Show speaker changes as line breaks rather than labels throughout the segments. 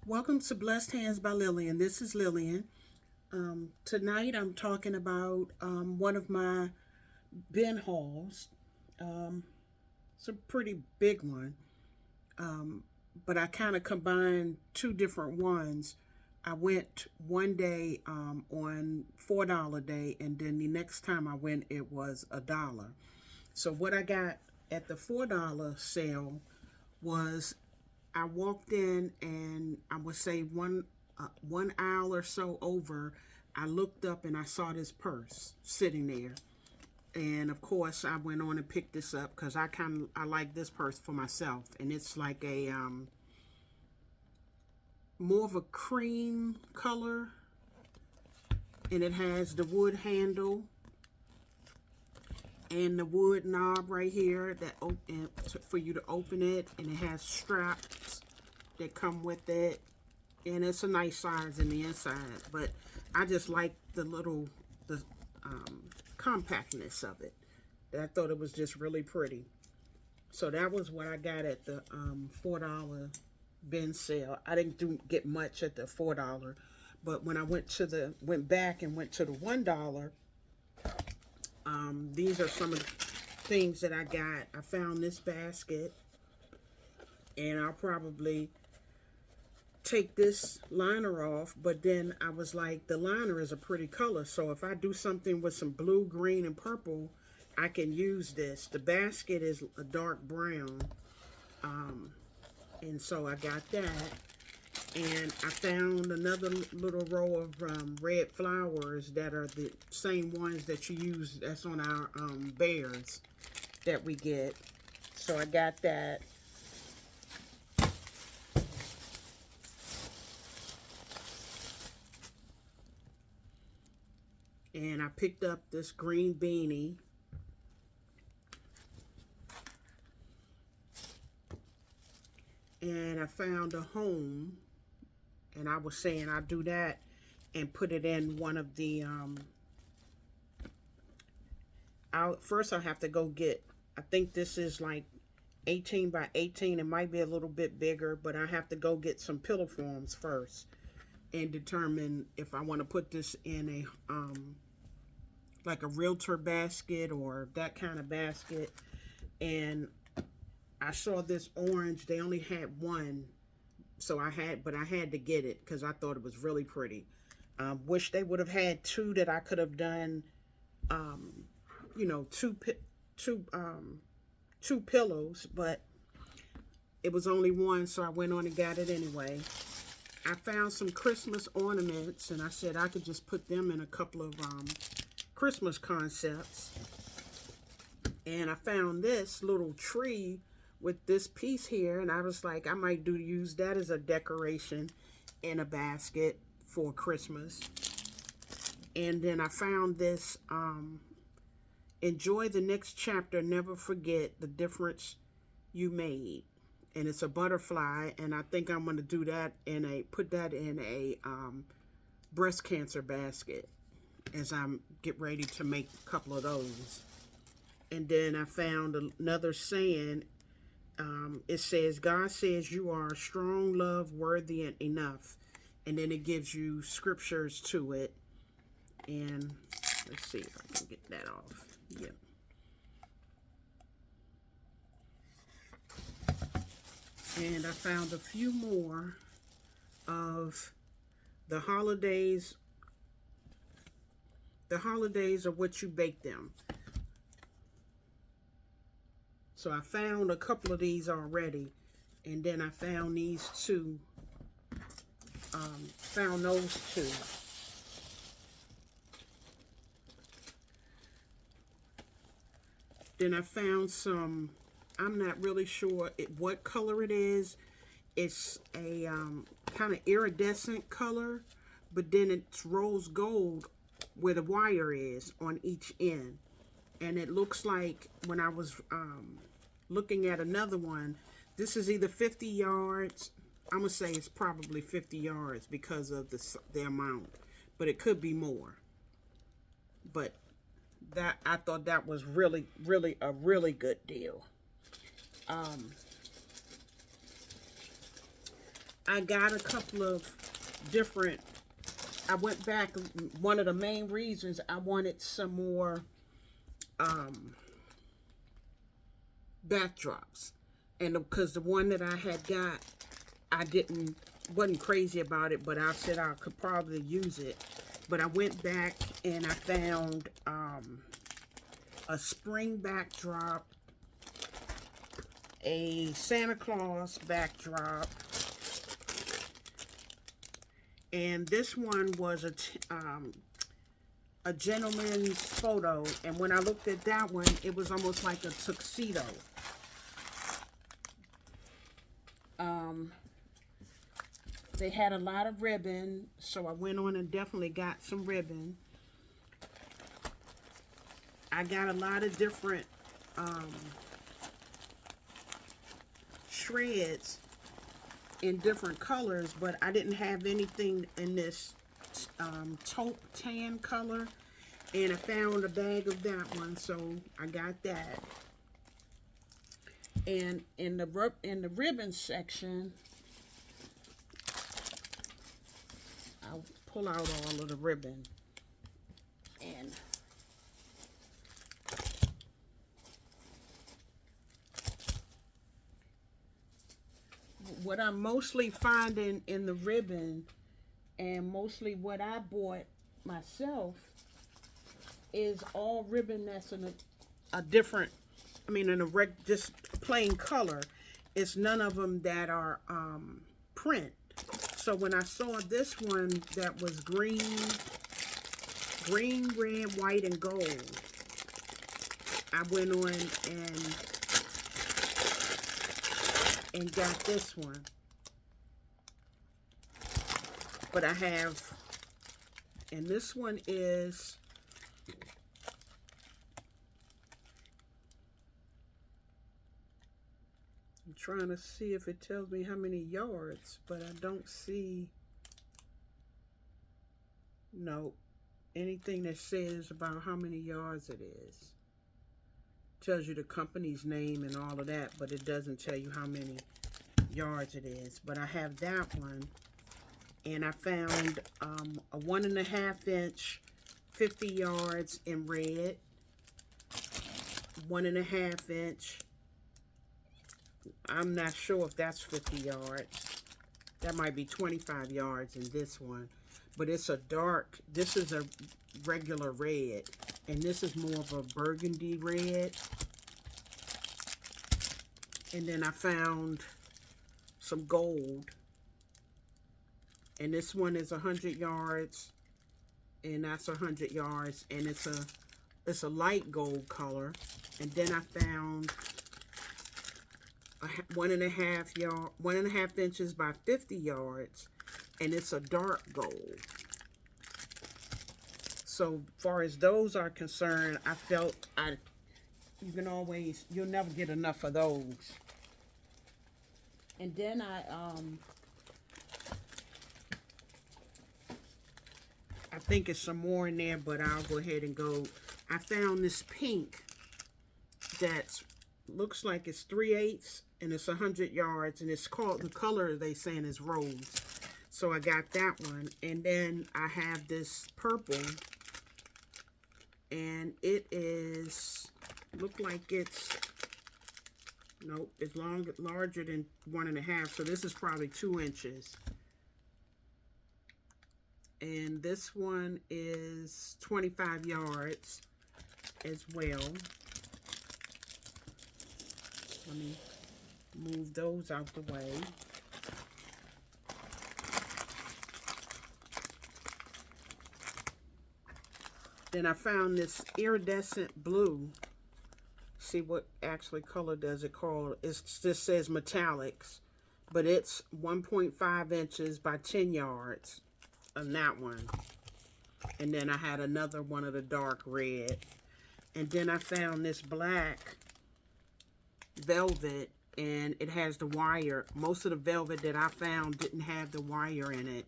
Welcome to Blessed Hands by Lillian. This is Lillian. Tonight I'm talking about one of my bin hauls. It's a pretty big one, but I kind of combined two different ones. I went one day on $4 day, and then the next time I went, it was $1. So what I got at the $4 sale was I walked in, and I would say one aisle or so over, I looked up and I saw this purse sitting there. And of course, I went on and picked this up because I like this purse for myself, and it's like a more of a cream color, and it has the wood handle and the wood knob right here that open for you to open it, and it has straps that come with it, and it's a nice size in the inside. But I just like the compactness of it. I thought it was just really pretty. So that was what I got at the $4 bin sale. I didn't get much at the $4, but when I went back and went to the $1, these are some of the things that I got. I found this basket, and I'll probably take this liner off, but then I was like, the liner is a pretty color, so if I do something with some blue, green, and purple, I can use this. The basket is a dark brown, and so I got that. And I found another little row of red flowers that are the same ones that you use that's on our bears that we get. So I got that. And I picked up this green beanie. And I found a home. And I was saying I'd do that and put it in one of the, first I have to go get, I think this is like 18 by 18. It might be a little bit bigger, but I have to go get some pillow forms first and determine if I want to put this in a, like a realtor basket or that kind of basket. And I saw this orange. They only had one, so I had to get it because I thought it was really pretty. Wish they would have had two that I could have done, you know, two pillows, but it was only one, so I went on and got it anyway. I found some Christmas ornaments, and I said I could just put them in a couple of Christmas concepts. And I found this little tree with this piece here, and I was like, I might use that as a decoration in a basket for Christmas. And then I found this enjoy the next chapter, never forget the difference you made. And it's a butterfly, and I think I'm going to do that put that in a breast cancer basket as I'm get ready to make a couple of those. And then I found another saying. It says, God says you are strong, love, worthy, and enough. And then it gives you scriptures to it. And let's see if I can get that off. Yep. And I found a few more of the holidays. The holidays are what you bake them. So I found a couple of these already, and then I found these two. Found those two. Then I found some. I'm not really sure what color it is. It's a kind of iridescent color, but then it's rose gold where the wire is on each end. And it looks like when I was looking at another one, this is either 50 yards. I'm going to say it's probably 50 yards because of the amount, but it could be more. But that I thought that was really, really a really good deal. I got a couple of different, I went back, one of the main reasons I wanted some more backdrops. And because the one that I had got, I wasn't crazy about it, but I said I could probably use it. But I went back and I found a spring backdrop, a Santa Claus backdrop, and this one was a gentleman's photo. And when I looked at that one, it was almost like a tuxedo. They had a lot of ribbon, so I went on and definitely got some ribbon. I got a lot of different shreds in different colors, but I didn't have anything in this taupe tan color, and I found a bag of that one, so I got that. And in the ribbon section, I'll pull out all of the ribbon. And what I'm mostly finding in the ribbon, and mostly what I bought myself, is all ribbon that's in a different, I mean in a just plain color. It's none of them that are print. So when I saw this one that was green, red, white, and gold, I went on and got this one. But I have, and this one is, I'm trying to see if it tells me how many yards, but I don't see, no, anything that says about how many yards it is. Tells you the company's name and all of that, but it doesn't tell you how many yards it is. But I have that one, and I found a 1.5 inch 50 yards in red, 1.5 inch, I'm not sure if that's 50 yards, that might be 25 yards in this one, but it's a dark, this is a regular red, and this is more of a burgundy red. And then I found some gold, and this one is 100 yards, and that's 100 yards, and it's a light gold color. And then I found a 1.5 inches by 50 yards, and it's a dark gold. So far as those are concerned, I felt you'll never get enough of those. And then I think it's some more in there, but I'll go ahead and go. I found this pink that looks like it's 3/8, and it's 100 yards, and it's called, the color they saying is rose. So I got that one. And then I have this purple, and it is, look like it's, nope, it's larger than 1.5, so this is probably 2 inches. And this one is 25 yards as well. Let me move those out the way. Then I found this iridescent blue. See what actually color does it call? It just says metallics, but it's 1.5 inches by 10 yards on that one. And then I had another one of the dark red. And then I found this black velvet, and it has the wire. Most of the velvet that I found didn't have the wire in it.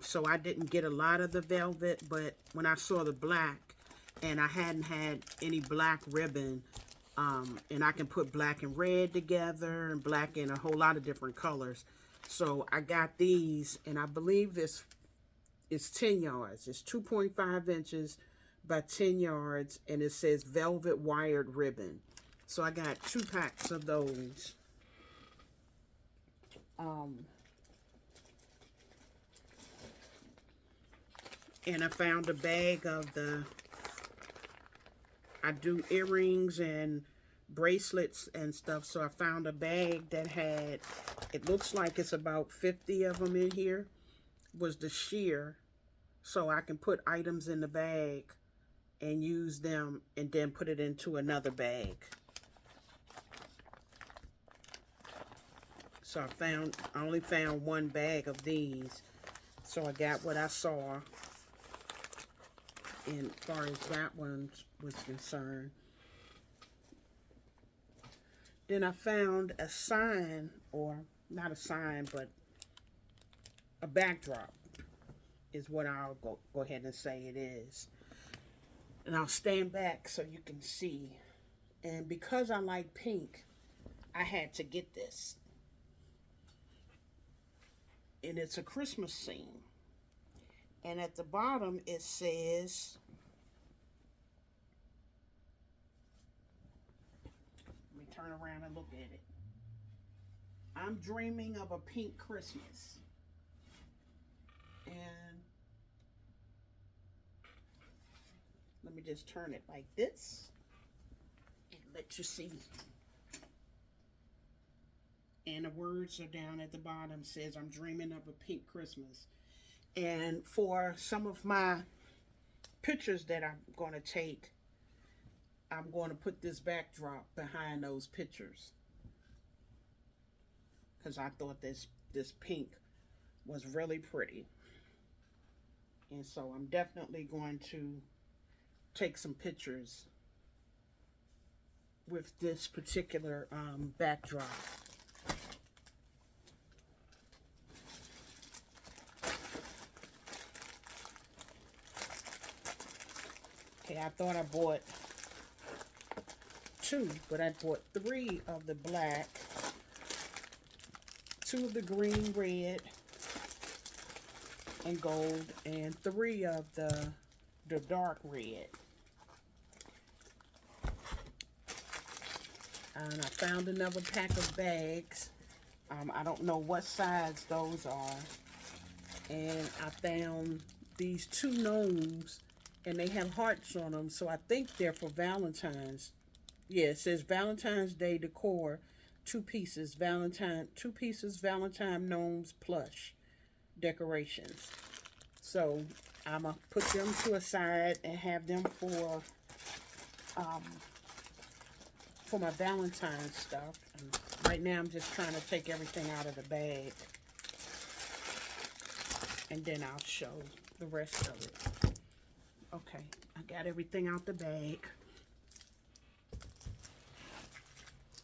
So I didn't get a lot of the velvet, but when I saw the black, and I hadn't had any black ribbon, and I can put black and red together, and black in a whole lot of different colors. So I got these, and I believe this is 10 yards. It's 2.5 inches by 10 yards, and it says velvet wired ribbon. So I got 2 packs of those. And I found a bag of I do earrings and bracelets and stuff, so I found a bag that had, it looks like it's about 50 of them in here, was the sheer, so I can put items in the bag and use them and then put it into another bag. So I only found 1 bag of these, so I got what I saw in as far as that one was concerned. Then I found a sign, or not a sign, but a backdrop is what I'll go ahead and say it is. And I'll stand back so you can see. And because I like pink, I had to get this. And it's a Christmas scene. And at the bottom it says, let me turn around and look at it. I'm dreaming of a pink Christmas. And let me just turn it like this and let you see. And the words are down at the bottom, says I'm dreaming of a pink Christmas. And for some of my pictures that I'm going to take, I'm going to put this backdrop behind those pictures, because I thought this pink was really pretty. And so I'm definitely going to take some pictures with this particular backdrop. Okay, I thought I bought 2, but I bought 3 of the black, 2 of the green, red, and gold, and 3 of the dark red. And I found another pack of bags. I don't know what size those are. And I found these 2 gnomes, and they have hearts on them, so I think they're for Valentine's. Yeah, it says Valentine's Day decor, 2 pieces, 2 pieces Valentine gnomes plush decorations. So I'm gonna put them to a side and have them for my Valentine's stuff. And right now I'm just trying to take everything out of the bag, and then I'll show the rest of it. Okay, I got everything out the bag.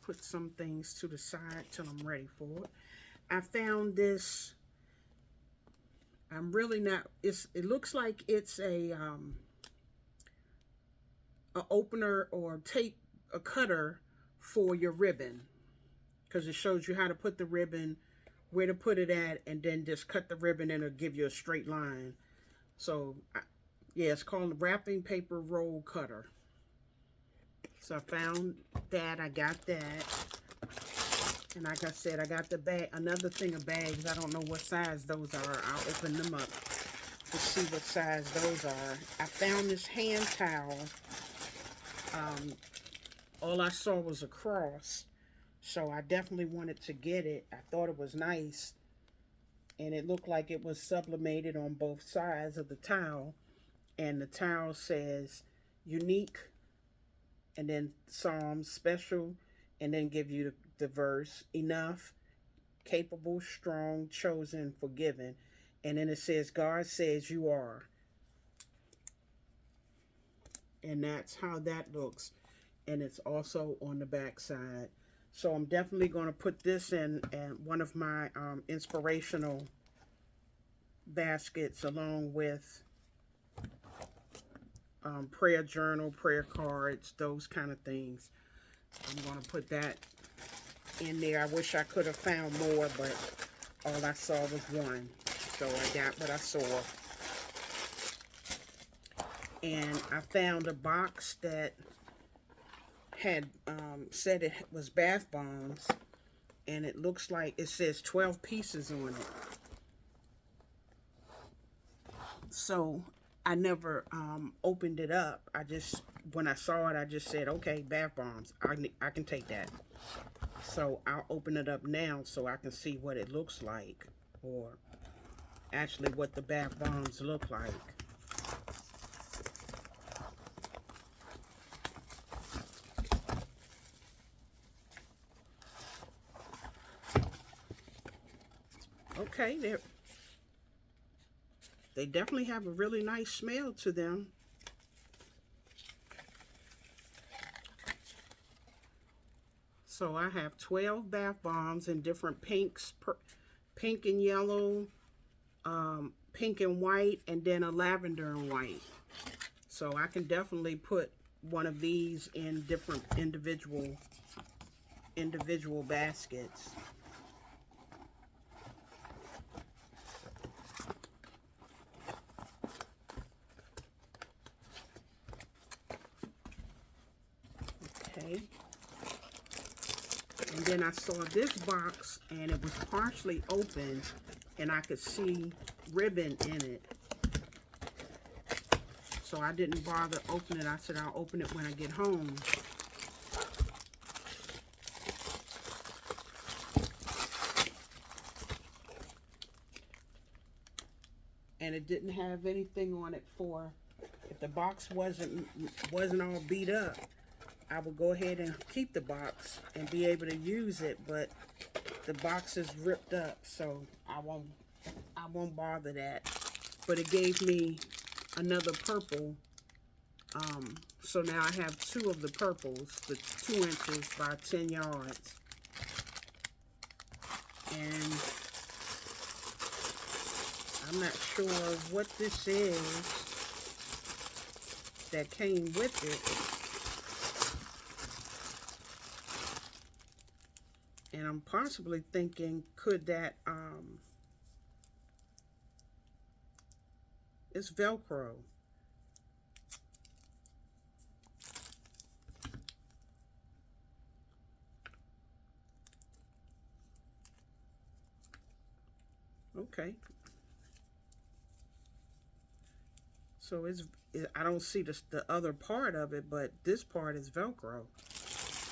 Put some things to the side till I'm ready for it. I found this. I'm really not. It looks like it's a opener or a cutter for your ribbon, because it shows you how to put the ribbon, where to put it at, and then just cut the ribbon and it'll give you a straight line. So yeah, it's called the wrapping paper roll cutter. So I found that. I got that. And like I said, I got the bag, another thing of bags. I don't know what size those are. I'll open them up to see what size those are. I found this hand towel. All I saw was a cross, so I definitely wanted to get it. I thought it was nice, and it looked like it was sublimated on both sides of the towel. And the towel says unique, and then Psalms, special, and then give you the verse, enough, capable, strong, chosen, forgiven. And then it says, God says you are. And that's how that looks. And it's also on the back side. So I'm definitely going to put this in one of my inspirational baskets, along with prayer journal, prayer cards, those kind of things. I'm going to put that in there. I wish I could have found more, but all I saw was one. So I got what I saw. And I found a box that had said it was bath bombs, and it looks like it says 12 pieces on it. So I never opened it up. I just, when I saw it, I just said, okay, bath bombs, I can take that. So I'll open it up now so I can see what it looks like, or actually what the bath bombs look like. Okay, they definitely have a really nice smell to them. So I have 12 bath bombs in different pinks, pink and yellow, pink and white, and then a lavender and white. So I can definitely put one of these in different individual baskets. Okay. And then I saw this box, and it was partially open, and I could see ribbon in it. So I didn't bother opening it. I said I'll open it when I get home. And it didn't have anything on it for, if the box wasn't all beat up, I would go ahead and keep the box and be able to use it, but the box is ripped up, so I won't bother that. But it gave me another purple, so now I have two of the purples, the 2 inches by 10 yards. And I'm not sure what this is that came with it. And I'm possibly thinking, could that, it's Velcro. Okay. So I don't see the other part of it, but this part is Velcro.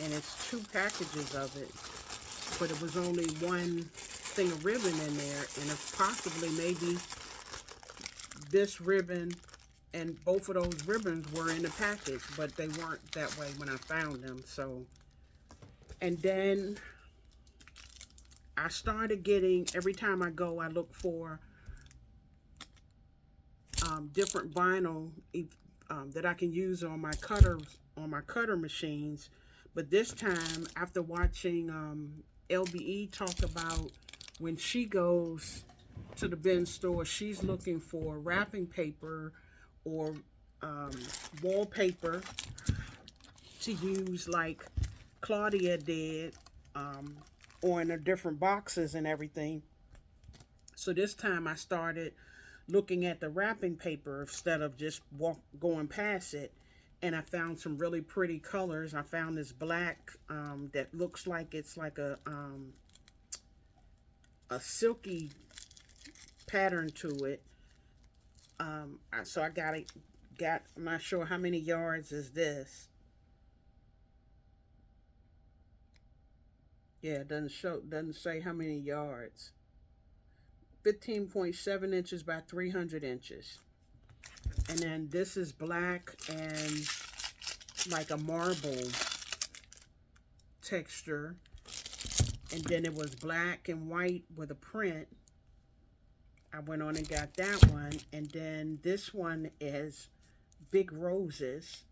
And it's 2 packages of it. But it was only one thing of ribbon in there, and it's possibly maybe this ribbon and both of those ribbons were in the package, but they weren't that way when I found them. So, and then I started getting, every time I go, I look for different vinyl that I can use on my cutter machines. But this time, after watching LBE talk about when she goes to the bin store, she's looking for wrapping paper or wallpaper to use like Claudia did on the different boxes and everything. So this time I started looking at the wrapping paper instead of just going past it. And I found some really pretty colors. I found this black that looks like it's like a silky pattern to it. So I I'm not sure how many yards is this. Yeah, it doesn't say how many yards. 15.7 inches by 300 inches. And then this is black and like a marble texture. And then it was black and white with a print. I went on and got that one. And then this one is big roses.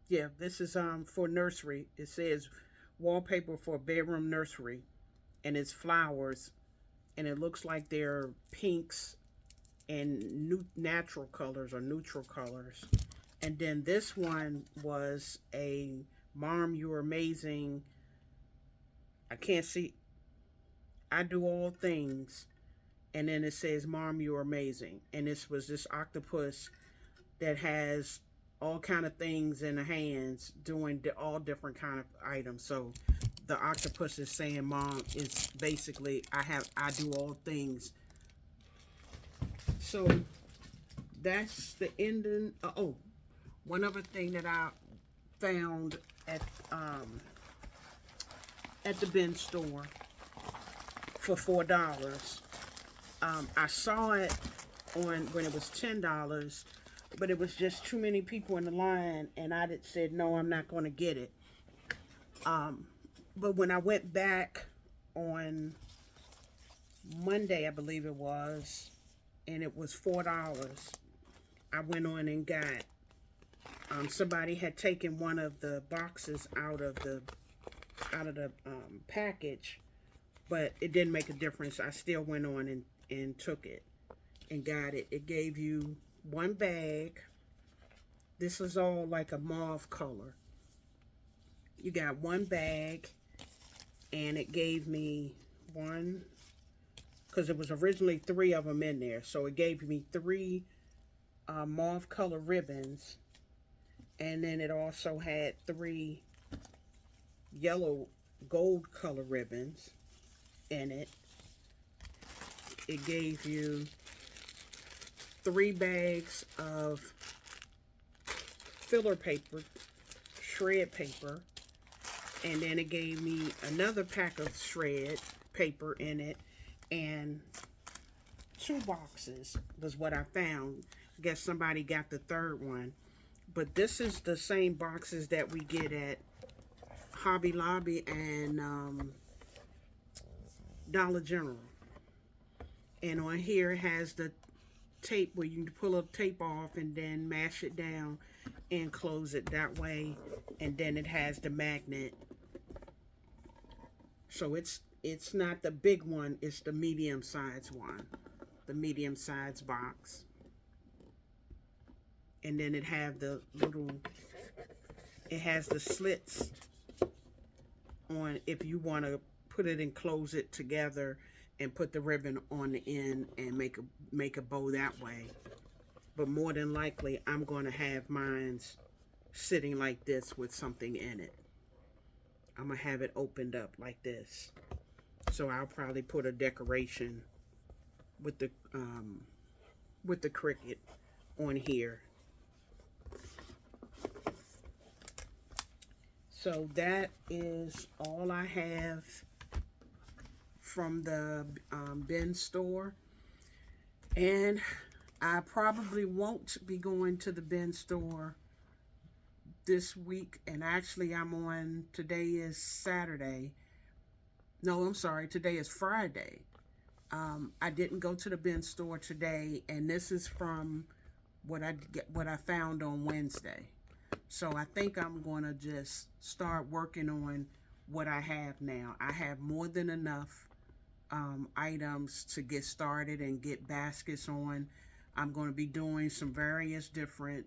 Yeah, this is for nursery. It says wallpaper for bedroom nursery. And it's flowers. And it looks like they're pinks and natural colors or neutral colors. And then this one was a Mom, You're Amazing. I can't see. I do all things. And then it says, Mom, you're amazing. And this was this octopus that has all kind of things in the hands doing all different kind of items. So the octopus is saying, Mom, is basically, I do all things. So that's the ending. Oh, one other thing that I found at the bin store for $4. I saw it on when it was $10, but it was just too many people in the line, and I said no, I'm not going to get it. But when I went back on Monday, I believe it was, and it was $4, I went on and got. Somebody had taken one of the boxes out of the package, but it didn't make a difference. I still went on and took it and got it. It gave you one bag. This is all like a mauve color. You got one bag, and it gave me one, because it was originally 3 of them in there. So it gave me 3 mauve color ribbons, and then it also had 3 yellow gold color ribbons in it. It gave you 3 bags of filler paper, shred paper, and then it gave me another pack of shred paper in it, and 2 boxes was what I found. I guess somebody got the 3rd one, but this is the same boxes that we get at Hobby Lobby and Dollar General. And on here it has the tape where you can pull a tape off and then mash it down and close it that way. And then it has the magnet. So it's not the big one, it's the medium size one. The medium size box. And then it has the slits on if you want to put it and close it together and put the ribbon on the end and make a bow that way. But more than likely, I'm going to have mine sitting like this with something in it. I'm going to have it opened up like this. So I'll probably put a decoration with the cricket on here. So that is all I have from the bin store. And I probably won't be going to the bin store this week. And actually today is Saturday. No, I'm sorry, today is Friday. I didn't go to the bin store today, and this is from what I found on Wednesday. So I think I'm going to just start working on what I have now. I have more than enough items to get started and get baskets on. I'm going to be doing some various different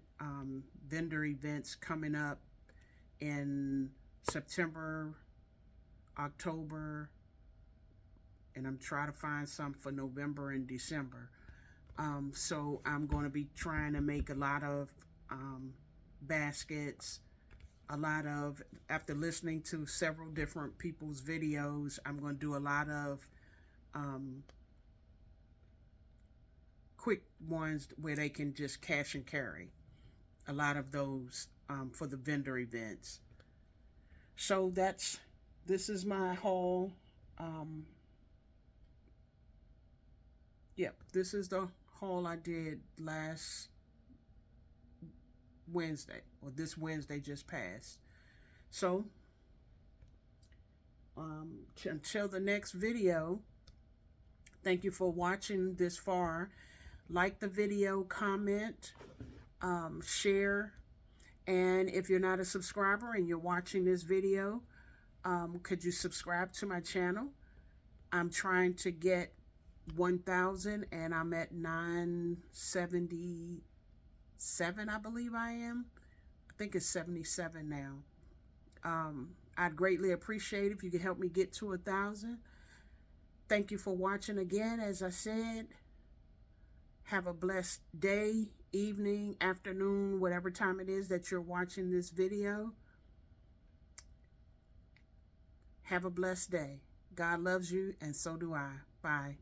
vendor events coming up in September, October, and I'm trying to find some for November and December. So I'm going to be trying to make a lot of baskets, after listening to several different people's videos, I'm going to do a lot of quick ones where they can just cash and carry. A lot of those for the vendor events. So this is my haul. Yep, this is the haul I did last Wednesday, or this Wednesday just passed. So until the next video, thank you for watching this far. Like the video, comment, share, and if you're not a subscriber and you're watching this video, could you subscribe to my channel? I'm trying to get 1,000 and I'm at 977, I believe I am. I think it's 77 now. I'd greatly appreciate if you could help me get to 1,000. Thank you for watching again. As I said, have a blessed day, evening, afternoon, whatever time it is that you're watching this video. Have a blessed day. God loves you, and so do I. Bye.